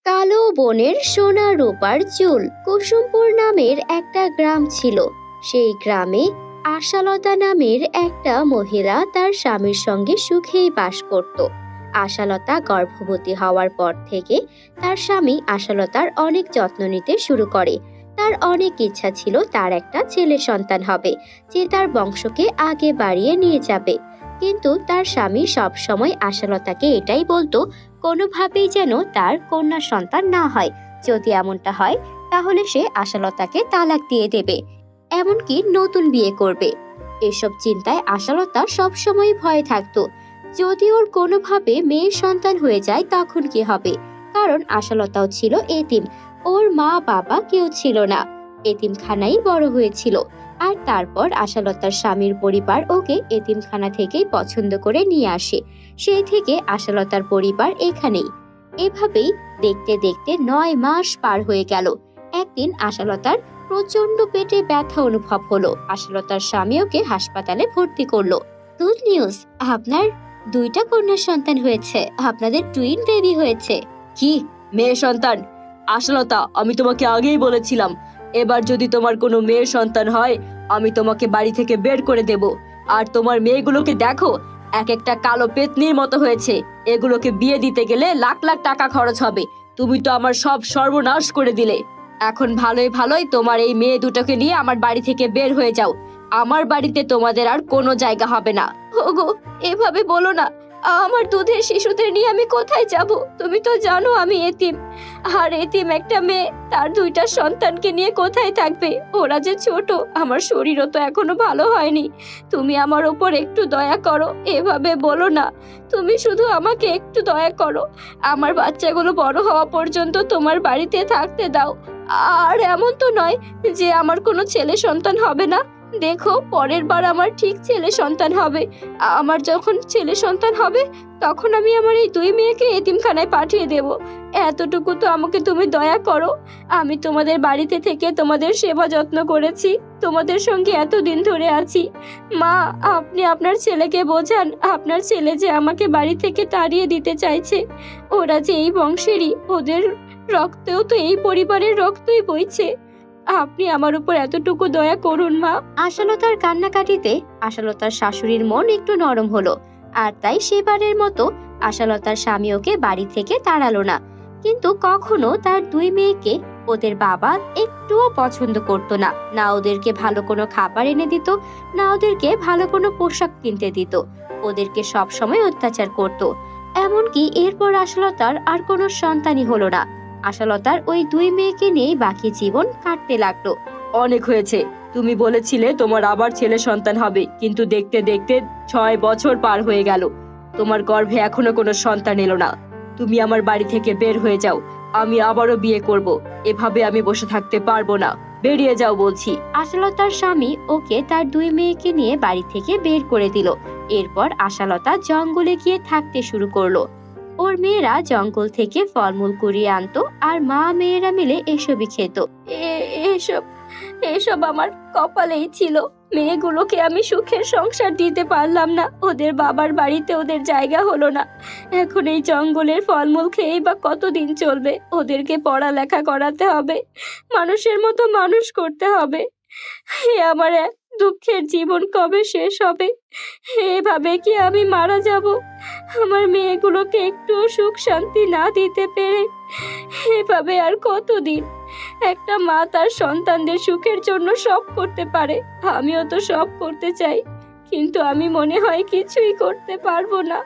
কালো বনের সোনা রূপার চুল কুসুমপুর নামের একটা গ্রাম ছিল। সেই গ্রামে আশালতা নামের একটা মহিলা তার স্বামীর সঙ্গে সুখেই বাস করত। আশালতা গর্ভবতী হওয়ার পর থেকে তার স্বামী আশালতার অনেক যত্ন নিতে শুরু করে। তার অনেক ইচ্ছা ছিল তার একটা ছেলে সন্তান হবে, যে তার বংশকে আগে বাড়িয়ে নিয়ে যাবে। কিন্তু তার স্বামী সব সময় আশালতাকে এটাই বলতো, কোনোভাবেই যেন তার কন্যা সন্তান না হয়। যদি এমনটা হয় তাহলে সে আশালতাকে তালাক দিয়ে দেবে, এমনকি নতুন বিয়ে করবে। এসব চিন্তায় আশালতা সব সময় ভয়ে থাকতো, যদি ওর কোনোভাবে মেয়ের সন্তান হয়ে যায় তখন কি হবে। কারণ আশালতাও ছিল এতিম, ওর মা বাবা কেউ ছিল না, এতিমখানায় বড় হয়েছিল। আর তারপর আশালতার স্বামীর পরিবার ওকে এতিমখানা থেকেই পছন্দ করে নিয়ে আসে। সেই থেকে আশালতার পরিবার এখানেই। এভাবেই দেখতে দেখতে ৯ মাস পার হয়ে গেল। একদিন আশালতার প্রচন্ড পেটে ব্যথা অনুভব হলো। আশালতার স্বামী ওকে হাসপাতালে ভর্তি করলো। গুড নিউজ, আপনার 2টা কন্যা সন্তান হয়েছে, আপনাদের টুইন বেবি হয়েছে। কি, মেয়ে সন্তান? আশালতা, আমি তোমাকে আগেই বলেছিলাম, এবার যদি তোমার কোনো মেয়ের সন্তান হয় আমি তোমাকে বাড়ি থেকে বের করে দেব। আর তোমার মেয়েগুলোকে দেখো, এক একটা কালো পেতনির মতো হয়েছে। এগুলোকে বিয়ে দিতে গেলে লাখ লাখ টাকা খরচ হবে। তুমি তো আমার সব সর্বনাশ করে দিলে। এখন ভালোই ভালোই তোমার এই মেয়ে দুটোকে নিয়ে আমার বাড়ি থেকে বের হয়ে যাও। আমার বাড়িতে তোমাদের আর কোনো জায়গা হবে না। ওগো, এভাবে বলো না। আমার দুধের শিশুদের নিয়ে আমি কোথায় যাব? তুমি তো জানো আমি এতিম। আর এতিম একটা মেয়ে তার 2টা সন্তানকে নিয়ে কোথায় থাকবে? ওরা যে ছোট, আমার শরীরও তো এখনো ভালো হয়নি। তুমি আমার ওপর একটু দয়া করো, এভাবে বলো না। তুমি শুধু আমাকে একটু দয়া করো, আমার বাচ্চাগুলো বড় হওয়া পর্যন্ত তোমার বাড়িতে থাকতে দাও। আর এমন তো নয় যে আমার কোনো ছেলে সন্তান হবে না। দেখো, পরের বার আমার ঠিক ছেলে সন্তান হবে। আমার যখন ছেলে সন্তান হবে তখন আমি আমার এই 2 মেয়েকে এতিমখানায় পাঠিয়ে দেব। এতটুকু তো আমাকে তুমি দয়া করো। আমি তোমাদের বাড়িতে থেকে তোমাদের সেবা যত্ন করেছি, তোমাদের সঙ্গে এতদিন ধরে আছি। মা, আপনি আপনার ছেলেকে বোঝান, আপনার ছেলে যে আমাকে বাড়ি থেকে তাড়িয়ে দিতে চাইছে। ওরা যে এই বংশেরই, ওদের রক্তেও তো এই পরিবারের রক্তই বইছে। আপনি আমার উপর এতটুকু দয়া করুন মা। আশালতার কান্নাকাটিতে আশালতার শাশুড়ির মন একটু নরম হলো, আর তাই সেবারের মতো আশালতার স্বামী ওকে বাড়ি থেকে তাড়ালো না। কিন্তু কখনো তার 2 মেয়েকে ওদের বাবা একটুও পছন্দ করতো না। না ওদেরকে ভালো কোনো খাবার এনে দিত, না ওদেরকে ভালো কোনো পোশাক কিনতে দিত। ওদেরকে সব সময় অত্যাচার করত। এমনকি এরপর আশালতার আর কোনো সন্তানই হলো না। আশালতার ওই 2 মেয়েকে নিয়েই বাকি জীবন কাটতে লাগলো। অনেক হয়েছে। তুমি বলেছিলে তোমার আবার ছেলে সন্তান হবে, কিন্তু দেখতে দেখতে 6 বছর পার হয়ে গেল, তোমার গর্ভে এখনো কোনো সন্তান এলো না। তুমি আমার বাড়ি থেকে বের হয়ে যাও, আমি আবারও বিয়ে করব। এভাবে আমি বসে থাকতে পারবো না, বেরিয়ে যাও বলছি। আশালতার স্বামী ওকে তার 2 মেয়েকে নিয়ে বাড়ি থেকে বের করে দিল। এরপর আশালতা জঙ্গলে গিয়ে থাকতে শুরু করলো। ওর মেয়েরা জঙ্গল থেকে ফলমূল কুড়িয়ে আনতো, আর মা মেয়েরা মিলে এসবই খেত। এসব এসব আমার কপালেই ছিল। মেয়েগুলোকে আমি সুখের সংসার দিতে পারলাম না, ওদের বাবার বাড়িতে ওদের জায়গা হলো না। এখন এই জঙ্গলের ফলমূল খেয়েই বা কতদিন চলবে? ওদেরকে পড়ালেখা করাতে হবে, মানুষের মতো মানুষ করতে হবে। আমার এক দুঃখের জীবন কবে শেষ হবে? এভাবে কি আমি মারা যাব? আমার মেয়েগুলোকে একটু সুখ শান্তি না দিতে পেরে এভাবে আর কতদিন? একটা মা তার সন্তানদের সুখের জন্য সব করতে পারে, আমিও তো সব করতে চাই, কিন্তু আমি মনে হয় কিছুই করতে পারবো না।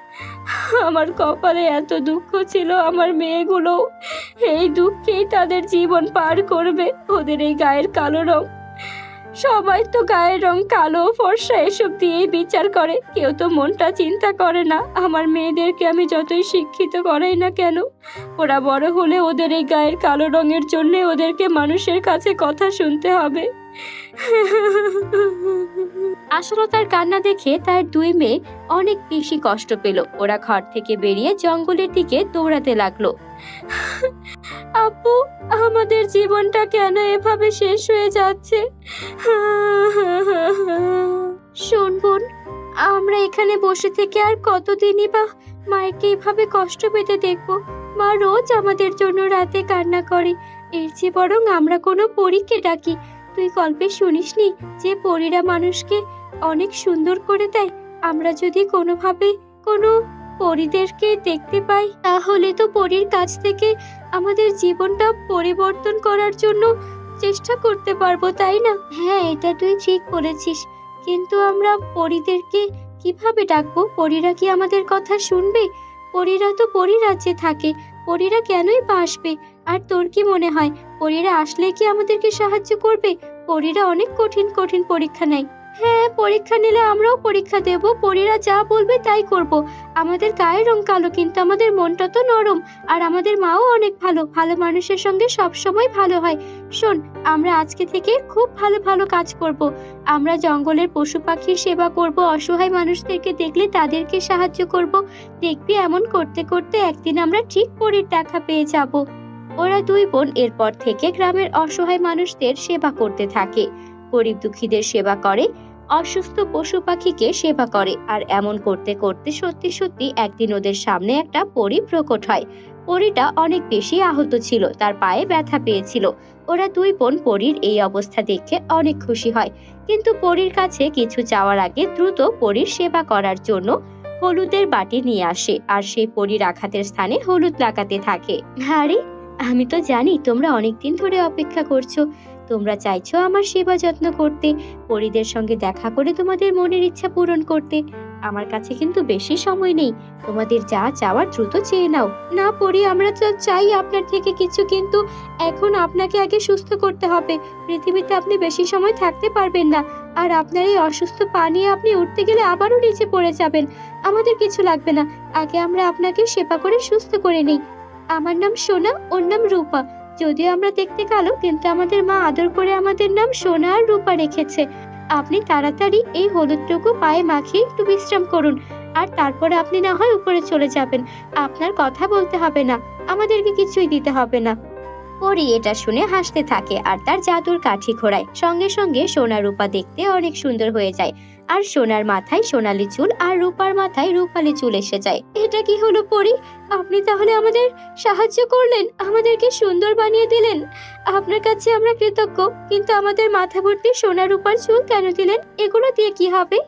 আমার কপালে এত দুঃখ ছিল, আমার মেয়েগুলো এই দুঃখেই তাদের জীবন পার করবে। ওদের এই গায়ের কালো রং, সবাই তো গায়ের রং কালো ফর্সা এসব দিয়েই বিচার করে, কেউ তো মনটা চিন্তা করে না। আমার মেয়েদেরকে আমি যতই শিক্ষিত করাই না কেন, ওরা বড় হলে ওদের এই গায়ের কালো রঙের জন্য ওদেরকে মানুষের কাছে কথা শুনতে হবে। আশালতার কান্না দেখে তার 2 মেয়ে অনেক বেশি কষ্ট পেল। ওরা ঘর থেকে বেরিয়ে জঙ্গলের দিকে দৌড়াতে লাগলো। আপু, আমাদের জীবনটা কেন এভাবে শেষ হয়ে যাচ্ছে? শোন বোন, আমরা এখানে বসে থেকে আর কতদিনই বা মায়েকে এভাবে কষ্ট পেতে দেখবো। মা রোজ আমাদের জন্য রাতে কান্না করে। এর চেয়ে বরং আমরা কোনো পরীকে ডাকি। তুই গল্পে শুনিসনি যে পরীরা মানুষকে অনেক সুন্দর করে দেয়? আমরা যদি কোনোভাবে কোনো পরীদেরকে দেখতে পাই তাহলে তো পরীর কাছ থেকে আমাদের জীবনটা পরিবর্তন করার জন্য চেষ্টা করতে পারবো, তাই না? হ্যাঁ, এটা তুই ঠিক বলেছিস, কিন্তু আমরা পরীদেরকে কিভাবে ডাকবো? পরীরা কি আমাদের কথা শুনবে? পরীরা তো পরী রাজ্যে থাকে, পরীরা কেনই বা আসবে? আর তোর কি মনে হয় পরীরা আসলে কি আমাদেরকে সাহায্য করবে? পরীরা অনেক কঠিন কঠিন পরীক্ষা নেয়। হ্যাঁ, পরীক্ষা নিলে আমরাও পরীক্ষা দেব, পরীরা যা বলবে তাই করব। আমাদের গায়ের রং কালো কিন্তু আমাদের মনটা তো নরম। আর আমাদের মাও অনেক ভালো, ভালো মানুষের সঙ্গে সব সময় ভালো হয়। শোন, আমরা আজকে থেকে খুব ভালো ভালো কাজ করব। আমরা জঙ্গলের পশু পাখির সেবা করব, অসহায় মানুষদেরকে দেখলে তাদেরকে সাহায্য করব। দেখবি এমন করতে করতে একদিন আমরা ঠিক পরীর দেখা পেয়ে যাব। ওরা দুই বোন এরপর থেকে গ্রামের অসহায় মানুষদের সেবা করতে থাকে। গরিব দুঃখীদের সেবা করে, অসুস্থ পশু পাখিকে সেবা করে। আর এমন করতে করতে সত্যি সত্যি একদিন ওদের সামনে একটা পরী প্রকট হয়। পরীটা অনেক বেশি আহত ছিল, তার পায়ে ব্যথা পেয়েছিল। ওরা দুই বোন পরীর এই অবস্থা দেখে অনেক খুশি হয়, কিন্তু পরীর কাছে কিছু চাওয়ার আগে দ্রুত পরীর সেবা করার জন্য হলুদের বাটি নিয়ে আসে আর সেই পরীর আঘাতের স্থানে হলুদ লাগাতে থাকে। আরে, আমি তো জানি তোমরা অনেকদিন ধরে অপেক্ষা করছো। তোমরা চাইছো আমার সেবা যত্ন করতে, পরীদের সঙ্গে দেখা করে তোমাদের মনের ইচ্ছা পূরণ করতে। আমার কাছে কিন্তু বেশি সময় নেই, তোমাদের যা চাওয়ার দ্রুত চেয়ে নাও। না পরী, আমরা তো চাই আপনার থেকে কিছু, কিন্তু এখন আপনাকে আগে সুস্থ করতে হবে। পৃথিবীতে আপনি বেশি সময় থাকতে পারবেন না, আর আপনার এই অসুস্থ পা নিয়ে আপনি উঠতে গেলে আবারও নিচে পড়ে যাবেন। আমাদের কিছু লাগবে না, আগে আমরা আপনাকে সেবা করে সুস্থ করে নেই। আমার নাম সোনা, ওর নাম রূপা। যদিও আমরা দেখতে কালো, কিন্তু আমাদের মা আদর করে আমাদের নাম সোনা আর রূপা রেখেছে। আপনি তাড়াতাড়ি এই হলুদটুকু পায়ে মাখিয়ে একটু বিশ্রাম করুন, আর তারপরে আপনি না হয় উপরে চলে যাবেন। আপনার কথা বলতে হবে না, আমাদেরকে কিছুই দিতে হবে না। পরী এটা শুনে হাসতে থাকে আর তার জাদুর কাঠি ঘোরায়। সঙ্গে সঙ্গে সোনা রূপা দেখতে অনেক সুন্দর হয়ে যায়, আর সোনার মাথায় সোনালী চুল আর রূপার মাথায় রূপালী চুল এসে যায়। এটা কি হলো পরী? আপনি তাহলে আমাদের সাহায্য করলেন, আমাদেরকে সুন্দর বানিয়ে দিলেন। আপনার কাছে আমরা কৃতজ্ঞ, কিন্তু আমাদের মাথা ভর্তি সোনা রূপার চুল কেন দিলেন? এগুলো দিয়ে কি হবে?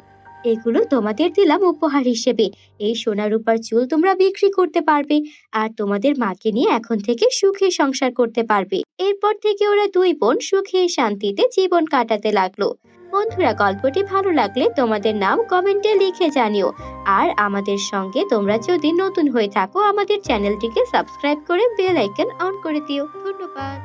এগুলো তোমাদের দিলাম উপহার হিসেবে। এই সোনা রূপার চুল তোমরা বিক্রি করতে পারবে, আর তোমাদের মাকে নিয়ে এখন থেকে সুখে সংসার করতে পারবে। এরপর থেকে ওরা দুই বোন সুখে শান্তিতে জীবন কাটাতে লাগলো। বন্ধুরা, গল্পটি ভালো লাগলে তোমাদের নাম কমেন্টে লিখে জানিও। আর আমাদের সঙ্গে তোমরা যদি নতুন হয়ে থাকো, আমাদের চ্যানেলটিকে সাবস্ক্রাইব করে বেল আইকন অন করে দিও। ধন্যবাদ।